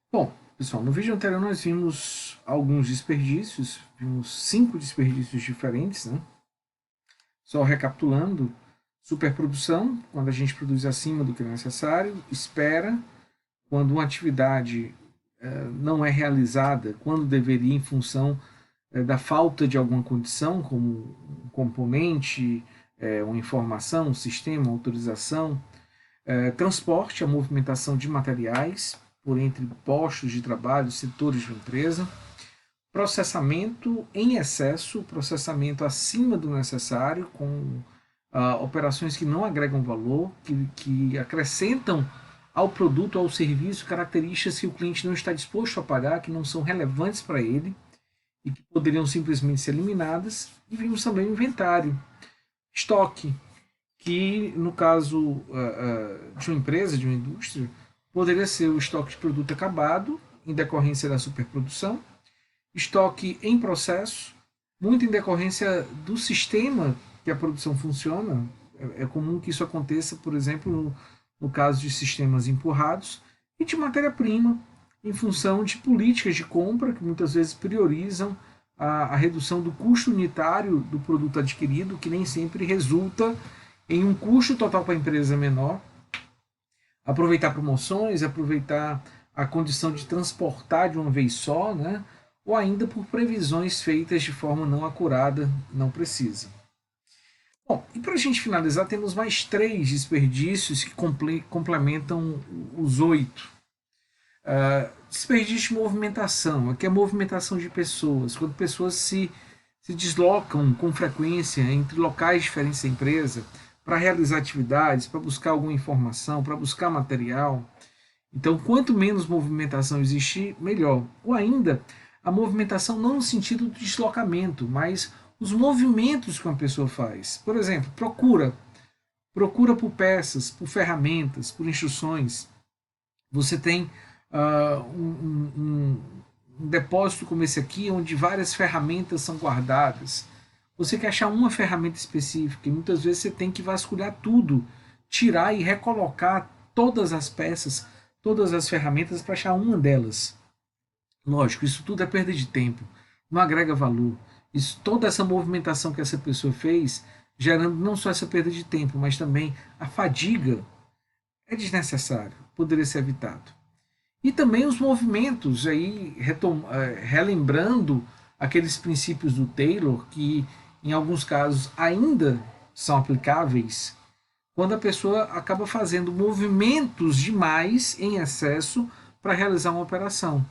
Bom, pessoal, no vídeo anterior nós vimos alguns desperdícios, vimos 5 desperdícios diferentes, né? Só recapitulando: superprodução, quando a gente produz acima do que é necessário; espera, quando uma atividade não é realizada quando deveria, em função da falta de alguma condição, como um componente, uma informação, um sistema, uma autorização; transporte, a movimentação de materiais por entre postos de trabalho, setores de uma empresa; processamento em excesso, processamento acima do necessário, com operações que não agregam valor, que acrescentam ao produto, ao serviço, características que o cliente não está disposto a pagar, que não são relevantes para ele e que poderiam simplesmente ser eliminadas. E vimos também o inventário, estoque, que no caso de uma empresa, de uma indústria, poderia ser o estoque de produto acabado, em decorrência da superprodução; estoque em processo, muito em decorrência do sistema que a produção funciona. É comum que isso aconteça, por exemplo, no caso de sistemas empurrados; e de matéria-prima, em função de políticas de compra que muitas vezes priorizam a redução do custo unitário do produto adquirido, que nem sempre resulta em um custo total para a empresa menor. Aproveitar promoções, aproveitar a condição de transportar de uma vez só, né? Ou ainda por previsões feitas de forma não acurada, não precisa. Bom, e para a gente finalizar, temos mais 3 desperdícios que complementam os 8. Desperdício de movimentação, aqui é a movimentação de pessoas, quando pessoas se deslocam com frequência entre locais diferentes da empresa para realizar atividades, para buscar alguma informação, para buscar material. Então, quanto menos movimentação existir, melhor. Ou ainda, a movimentação não no sentido do deslocamento, mas os movimentos que uma pessoa faz. Por exemplo, procura por peças, por ferramentas, por instruções. Você tem um depósito como esse aqui, onde várias ferramentas são guardadas. Você quer achar uma ferramenta específica e muitas vezes você tem que vasculhar tudo, tirar e recolocar todas as peças, todas as ferramentas para achar uma delas. Lógico, isso tudo é perda de tempo, não agrega valor. Isso, toda essa movimentação que essa pessoa fez, gerando não só essa perda de tempo, mas também a fadiga, é desnecessário, poderia ser evitado. E também os movimentos, aí relembrando aqueles princípios do Taylor, que em alguns casos ainda são aplicáveis, quando a pessoa acaba fazendo movimentos demais em excesso para realizar uma operação.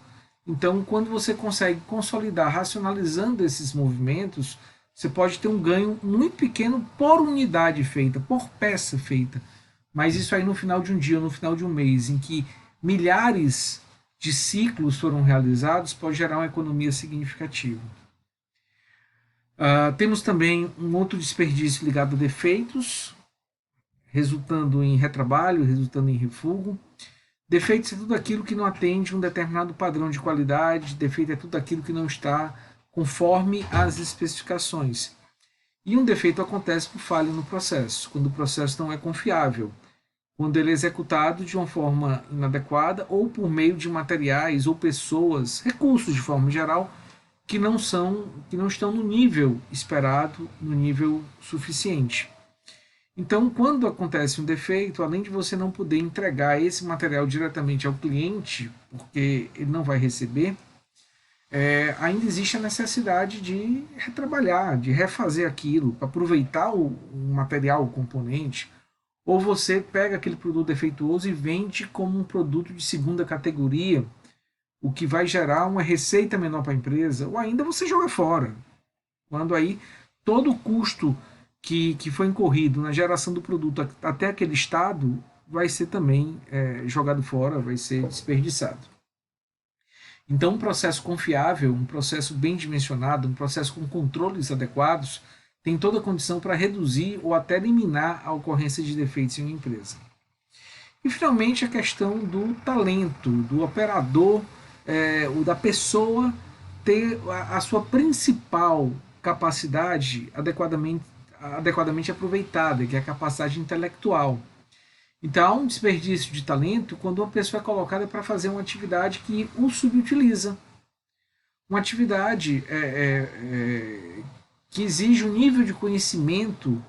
Então, quando você consegue consolidar, racionalizando esses movimentos, você pode ter um ganho muito pequeno por unidade feita, por peça feita. Mas isso aí no final de um dia, no final de um mês, em que milhares de ciclos foram realizados, pode gerar uma economia significativa. Temos também um outro desperdício ligado a defeitos, resultando em retrabalho, resultando em refúgio. Defeitos é tudo aquilo que não atende um determinado padrão de qualidade; defeito é tudo aquilo que não está conforme as especificações. E um defeito acontece por falha no processo, quando o processo não é confiável, quando ele é executado de uma forma inadequada ou por meio de materiais ou pessoas, recursos de forma geral, que não estão no nível esperado, no nível suficiente. Então, quando acontece um defeito, além de você não poder entregar esse material diretamente ao cliente, porque ele não vai receber, ainda existe a necessidade de retrabalhar, de refazer aquilo, para aproveitar o material, o componente. Ou você pega aquele produto defeituoso e vende como um produto de segunda categoria, o que vai gerar uma receita menor para a empresa; ou ainda você joga fora, quando aí todo o custo que foi incorrido na geração do produto até aquele estado vai ser também jogado fora, vai ser desperdiçado. Então, um processo confiável, um processo bem dimensionado, um processo com controles adequados, tem toda a condição para reduzir ou até eliminar a ocorrência de defeitos em uma empresa. E, finalmente, a questão do talento, do operador, ou da pessoa ter a sua principal capacidade adequadamente aproveitada, que é a capacidade intelectual. Então há um desperdício de talento quando uma pessoa é colocada para fazer uma atividade que o subutiliza. Uma atividade que exige um nível de conhecimento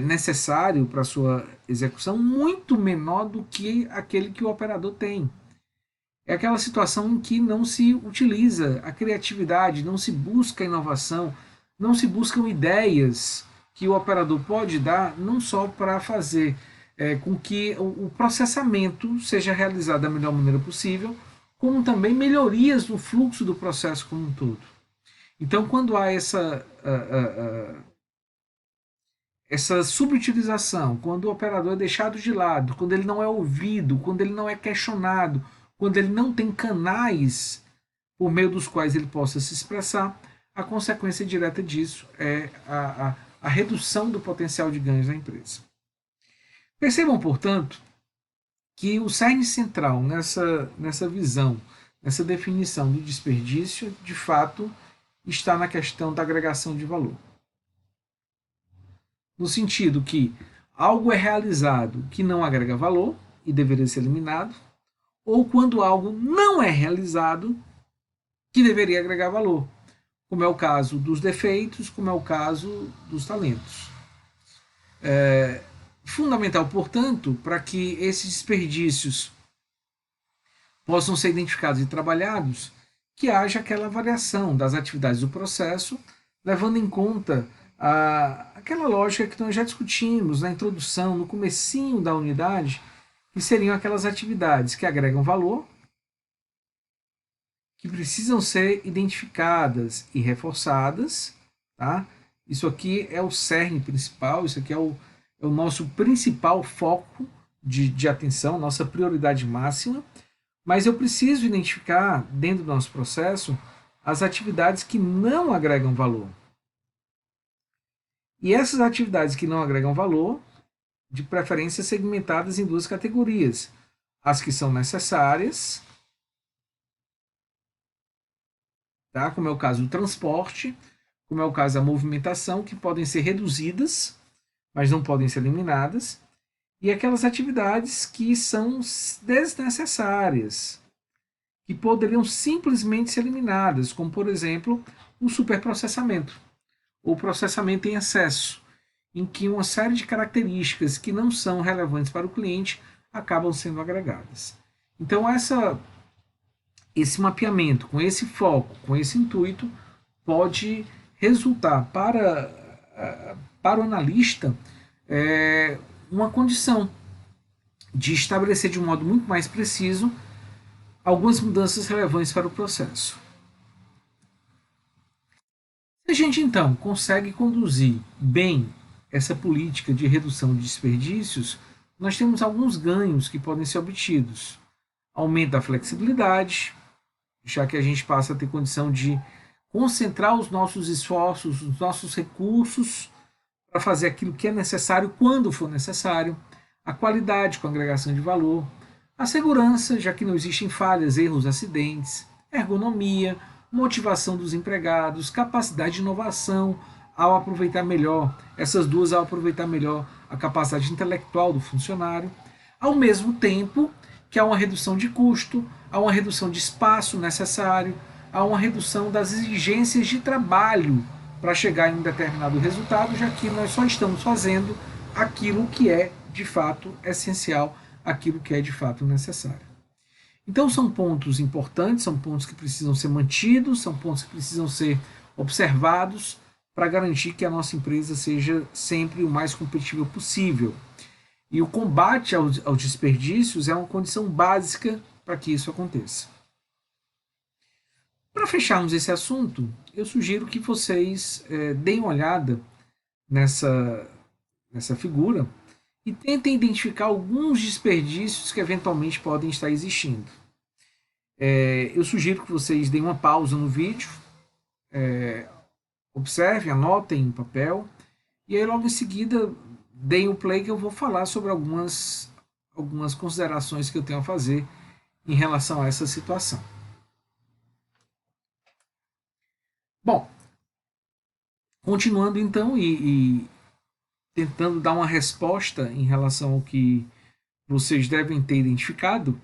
necessário para a sua execução muito menor do que aquele que o operador tem. É aquela situação em que não se utiliza a criatividade, não se busca inovação, não se buscam ideias que o operador pode dar, não só para fazer com que o processamento seja realizado da melhor maneira possível, como também melhorias no fluxo do processo como um todo. Então, quando há essa subutilização, quando o operador é deixado de lado, quando ele não é ouvido, quando ele não é questionado, quando ele não tem canais por meio dos quais ele possa se expressar, a consequência direta disso é a redução do potencial de ganhos da empresa. Percebam, portanto, que o cerne central nessa visão, nessa definição do desperdício, de fato, está na questão da agregação de valor. No sentido que algo é realizado que não agrega valor e deveria ser eliminado, ou quando algo não é realizado que deveria agregar valor, como é o caso dos defeitos, como é o caso dos talentos. Fundamental, portanto, para que esses desperdícios possam ser identificados e trabalhados, que haja aquela variação das atividades do processo, levando em conta aquela lógica que nós já discutimos na introdução, no comecinho da unidade, que seriam aquelas atividades que agregam valor, que precisam ser identificadas e reforçadas. Tá? Isso aqui é o cerne principal, isso aqui é o nosso principal foco de atenção, nossa prioridade máxima, mas eu preciso identificar, dentro do nosso processo, as atividades que não agregam valor. E essas atividades que não agregam valor, de preferência segmentadas em duas categorias: as que são necessárias, tá? Como é o caso do transporte, como é o caso da movimentação, que podem ser reduzidas, mas não podem ser eliminadas, e aquelas atividades que são desnecessárias, que poderiam simplesmente ser eliminadas, como, por exemplo, o superprocessamento, ou processamento em excesso, em que uma série de características que não são relevantes para o cliente acabam sendo agregadas. Então, esse mapeamento, com esse foco, com esse intuito, pode resultar para o analista uma condição de estabelecer de um modo muito mais preciso algumas mudanças relevantes para o processo. Se a gente então consegue conduzir bem essa política de redução de desperdícios, nós temos alguns ganhos que podem ser obtidos. Aumenta a flexibilidade, já que a gente passa a ter condição de concentrar os nossos esforços, os nossos recursos para fazer aquilo que é necessário quando for necessário. A qualidade com agregação de valor, a segurança, já que não existem falhas, erros, acidentes, ergonomia, motivação dos empregados, capacidade de inovação ao aproveitar melhor, essas duas ao aproveitar melhor a capacidade intelectual do funcionário, ao mesmo tempo que há uma redução de custo, há uma redução de espaço necessário, há uma redução das exigências de trabalho para chegar em um determinado resultado, já que nós só estamos fazendo aquilo que é de fato essencial, aquilo que é de fato necessário. Então são pontos importantes, são pontos que precisam ser mantidos, são pontos que precisam ser observados para garantir que a nossa empresa seja sempre o mais competitiva possível. E o combate aos desperdícios é uma condição básica para que isso aconteça. Para fecharmos esse assunto, eu sugiro que vocês deem uma olhada nessa figura e tentem identificar alguns desperdícios que eventualmente podem estar existindo. Eu sugiro que vocês deem uma pausa no vídeo, observem, anotem em papel, e aí logo em seguida deem o play que eu vou falar sobre algumas considerações que eu tenho a fazer em relação a essa situação. Bom, continuando então e tentando dar uma resposta em relação ao que vocês devem ter identificado.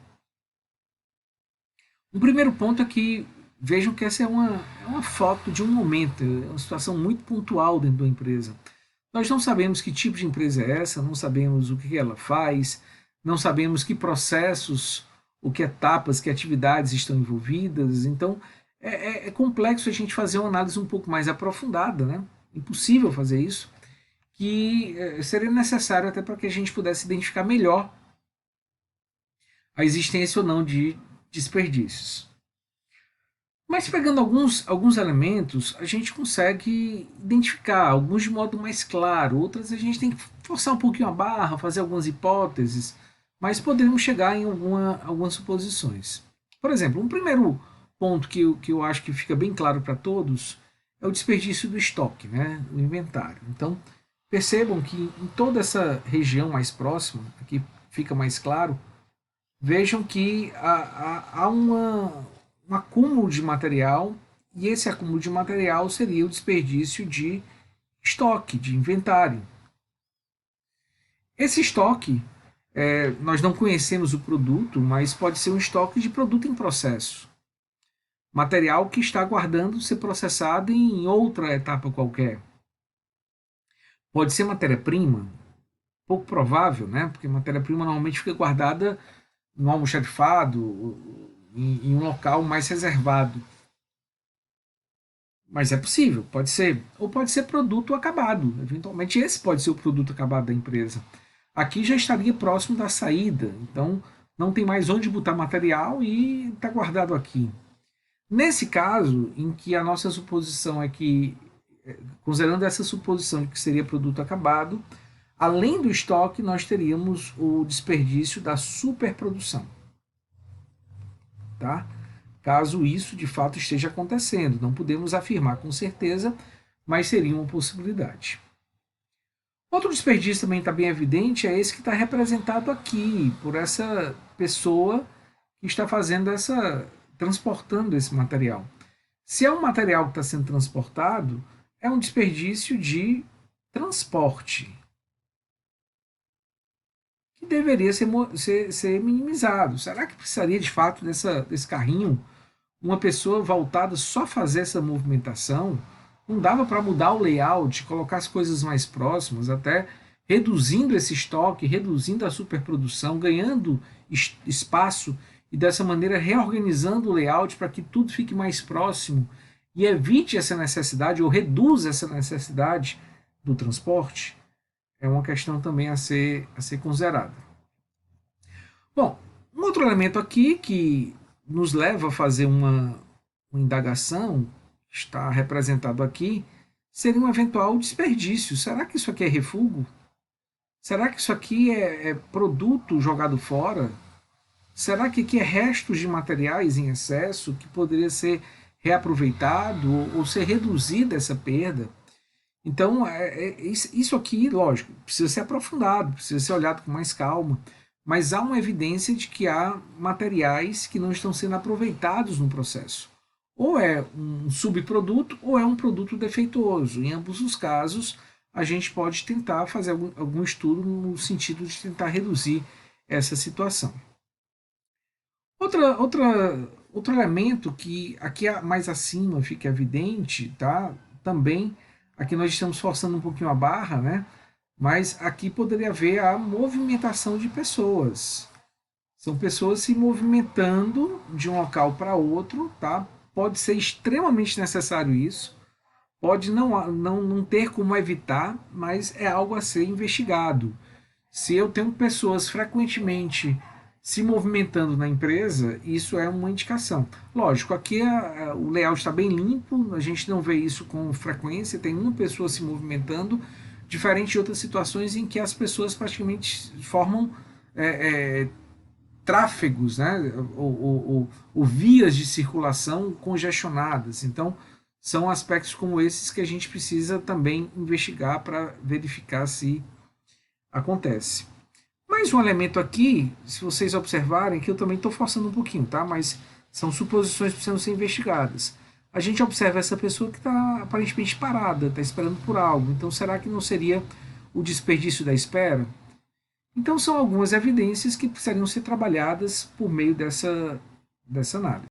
O primeiro ponto é que vejam que essa é uma foto de um momento, é uma situação muito pontual dentro da empresa. Nós não sabemos que tipo de empresa é essa, não sabemos o que ela faz, não sabemos que processos, o que etapas, que atividades estão envolvidas. Então, é complexo a gente fazer uma análise um pouco mais aprofundada, né? Impossível fazer isso, que seria necessário até para que a gente pudesse identificar melhor a existência ou não de desperdícios. Mas pegando alguns elementos, a gente consegue identificar, alguns de modo mais claro, outras a gente tem que forçar um pouquinho a barra, fazer algumas hipóteses, mas podemos chegar em algumas suposições. Por exemplo, um primeiro ponto que eu acho que fica bem claro para todos é o desperdício do estoque, né, o inventário. Então, percebam que em toda essa região mais próxima, aqui fica mais claro, vejam que há um acúmulo de material, e esse acúmulo de material seria o desperdício de estoque, de inventário. Esse estoque, nós não conhecemos o produto, mas pode ser um estoque de produto em processo. Material que está aguardando ser processado em outra etapa qualquer. Pode ser matéria-prima, pouco provável, né? Porque matéria-prima normalmente fica guardada no almoxarifado, em um local mais reservado. Mas é possível, pode ser. Ou pode ser produto acabado. Eventualmente, esse pode ser o produto acabado da empresa. Aqui já estaria próximo da saída, então não tem mais onde botar material e está guardado aqui. Nesse caso, em que a nossa suposição é que, considerando essa suposição de que seria produto acabado, além do estoque, nós teríamos o desperdício da superprodução. Tá? Caso isso de fato esteja acontecendo. Não podemos afirmar com certeza, mas seria uma possibilidade. Outro desperdício também está bem evidente é esse que está representado aqui, por essa pessoa que está fazendo transportando esse material. Se é um material que está sendo transportado, é um desperdício de transporte, que deveria ser minimizado. Será que precisaria de fato desse carrinho uma pessoa voltada só a fazer essa movimentação? Não dava para mudar o layout, colocar as coisas mais próximas, até reduzindo esse estoque, reduzindo a superprodução, ganhando espaço e dessa maneira reorganizando o layout para que tudo fique mais próximo e evite essa necessidade ou reduza essa necessidade do transporte? É uma questão também a ser considerada. Bom, um outro elemento aqui que nos leva a fazer uma indagação, está representado aqui, seria um eventual desperdício. Será que isso aqui é refúgio? Será que isso aqui é produto jogado fora? Será que aqui é restos de materiais em excesso que poderia ser reaproveitado ou ser reduzida essa perda? Então, isso aqui, lógico, precisa ser aprofundado, precisa ser olhado com mais calma, mas há uma evidência de que há materiais que não estão sendo aproveitados no processo. Ou é um subproduto ou é um produto defeituoso. Em ambos os casos, a gente pode tentar fazer algum estudo no sentido de tentar reduzir essa situação. Outro elemento que aqui mais acima fica evidente, tá? Também aqui nós estamos forçando um pouquinho a barra, né? Mas aqui poderia haver a movimentação de pessoas. São pessoas se movimentando de um local para outro, tá? Pode ser extremamente necessário isso, pode não ter como evitar, mas é algo a ser investigado. Se eu tenho pessoas frequentemente se movimentando na empresa, isso é uma indicação. Lógico, aqui o layout está bem limpo, a gente não vê isso com frequência, tem uma pessoa se movimentando, diferente de outras situações em que as pessoas praticamente formam tráfegos, né? Ou vias de circulação congestionadas. Então, são aspectos como esses que a gente precisa também investigar para verificar se acontece. Mais um elemento aqui, se vocês observarem, que eu também estou forçando um pouquinho, tá? Mas são suposições que precisam ser investigadas. A gente observa essa pessoa que está aparentemente parada, está esperando por algo. Então, será que não seria o desperdício da espera? Então são algumas evidências que precisariam ser trabalhadas por meio dessa análise.